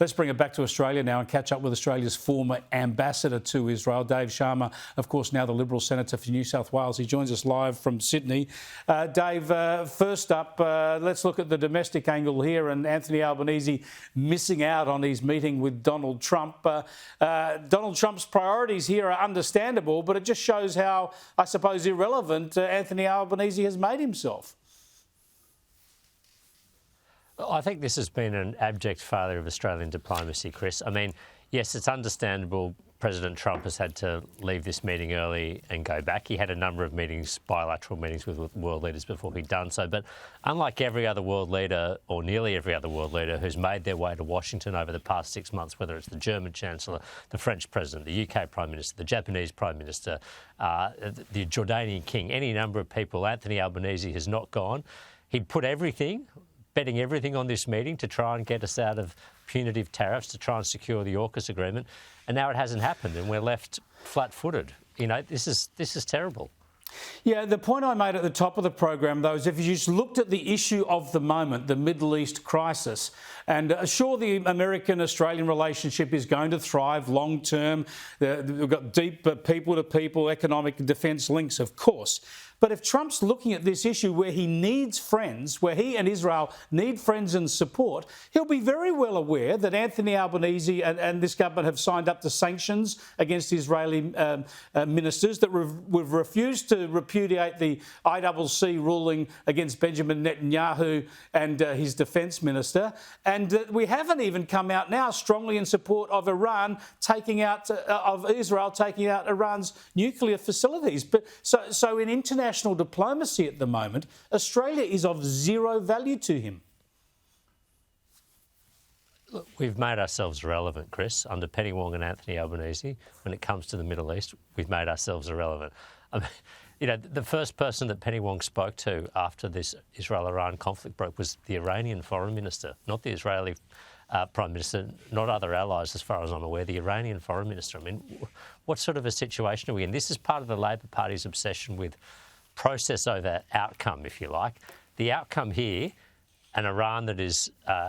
Let's bring it back to Australia now and catch up with Australia's former ambassador to Israel, Dave Sharma, of course, now the Liberal Senator for New South Wales. He joins us live from Sydney. Dave, first up, let's look at the domestic angle here and Anthony Albanese missing out on his meeting with Donald Trump. Donald Trump's priorities here are understandable, but it just shows how, I suppose, irrelevant Anthony Albanese has made himself. I think this has been an abject failure of Australian diplomacy, Chris. I mean, yes, it's understandable President Trump has had to leave this meeting early and go back. He had a number of meetings, bilateral meetings with world leaders before he'd done so. But unlike every other world leader, or nearly every other world leader who's made their way to Washington over the past 6 months, whether it's the German Chancellor, the French President, the UK Prime Minister, the Japanese Prime Minister, the Jordanian King, any number of people, Anthony Albanese has not gone. He'd put betting everything on this meeting to try and get us out of punitive tariffs, to try and secure the AUKUS agreement, and now it hasn't happened, and we're left flat-footed. You know, this is terrible. Yeah, the point I made at the top of the program, though, is if you just looked at the issue of the moment, the Middle East crisis, and sure, the American-Australian relationship is going to thrive long-term. We've got deep people-to-people economic defence links, of course. But if Trump's looking at this issue where he needs friends, where he and Israel need friends and support, he'll be very well aware that Anthony Albanese and this government have signed up to sanctions against Israeli ministers, that we've refused to repudiate the ICC ruling against Benjamin Netanyahu and his defence minister, and we haven't even come out now strongly in support of Israel taking out Iran's nuclear facilities. But so in international diplomacy at the moment, Australia is of zero value to him. Look, we've made ourselves irrelevant, Chris, under Penny Wong and Anthony Albanese. When it comes to the Middle East, we've made ourselves irrelevant. I mean, you know, the first person that Penny Wong spoke to after this Israel-Iran conflict broke was the Iranian foreign minister, not the Israeli Prime Minister, not other allies, as far as I'm aware, the Iranian foreign minister. I mean, what sort of a situation are we in? This is part of the Labor Party's obsession with process over outcome, if you like. The outcome here, an Iran that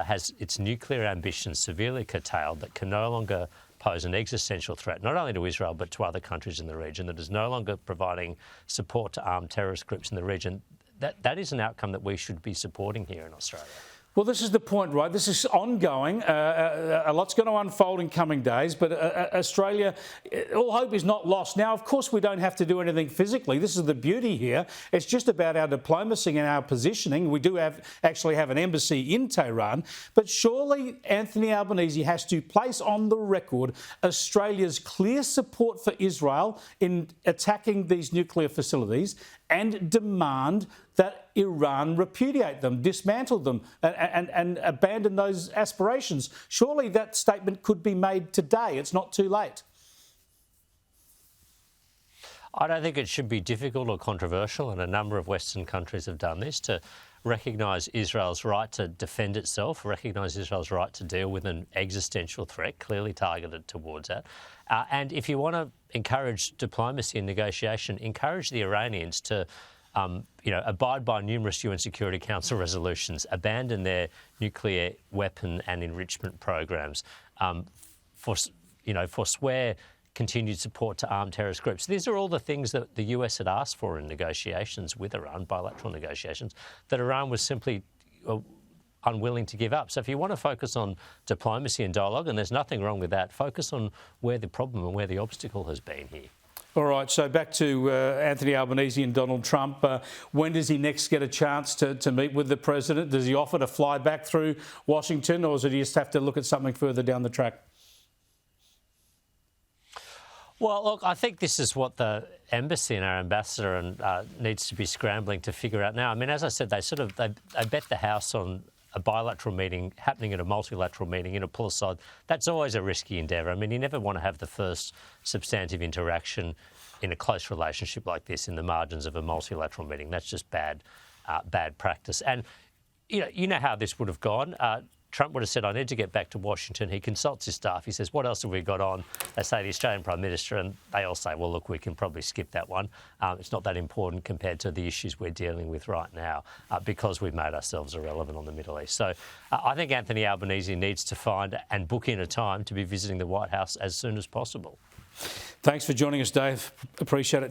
has its nuclear ambitions severely curtailed, that can no longer pose an existential threat, not only to Israel, but to other countries in the region, that is no longer providing support to armed terrorist groups in the region, that is an outcome that we should be supporting here in Australia. Well, this is the point, right? This is ongoing. A lot's going to unfold in coming days, but Australia, all hope is not lost. Now, of course, we don't have to do anything physically. This is the beauty here. It's just about our diplomacy and our positioning. We do actually have an embassy in Tehran, but surely Anthony Albanese has to place on the record Australia's clear support for Israel in attacking these nuclear facilities and demand that Iran repudiate them, dismantle them, and abandon those aspirations. Surely that statement could be made today. It's not too late. I don't think it should be difficult or controversial, and a number of Western countries have done this, to recognise Israel's right to defend itself, recognise Israel's right to deal with an existential threat clearly targeted towards it. And if you want to encourage diplomacy and negotiation, encourage the Iranians to abide by numerous UN Security Council resolutions, abandon their nuclear weapon and enrichment programs, forswear continued support to armed terrorist groups. These are all the things that the US had asked for in negotiations with Iran, bilateral negotiations, that Iran was simply unwilling to give up. So if you want to focus on diplomacy and dialogue, and there's nothing wrong with that, focus on where the problem and where the obstacle has been here. All right, so back to Anthony Albanese and Donald Trump. When does he next get a chance to meet with the president? Does he offer to fly back through Washington, or does he just have to look at something further down the track? Well, look, I think this is what the embassy and our ambassador needs to be scrambling to figure out now. I mean, as I said, they bet the house on a bilateral meeting happening at a multilateral meeting in a pull aside. That's always a risky endeavour. I mean, you never want to have the first substantive interaction in a close relationship like this in the margins of a multilateral meeting. That's just bad practice. And you know how this would have gone. Trump would have said, I need to get back to Washington. He consults his staff. He says, what else have we got on? They say the Australian Prime Minister, and they all say, well, look, we can probably skip that one. It's not that important compared to the issues we're dealing with right now because we've made ourselves irrelevant on the Middle East. So I think Anthony Albanese needs to find and book in a time to be visiting the White House as soon as possible. Thanks for joining us, Dave. Appreciate it.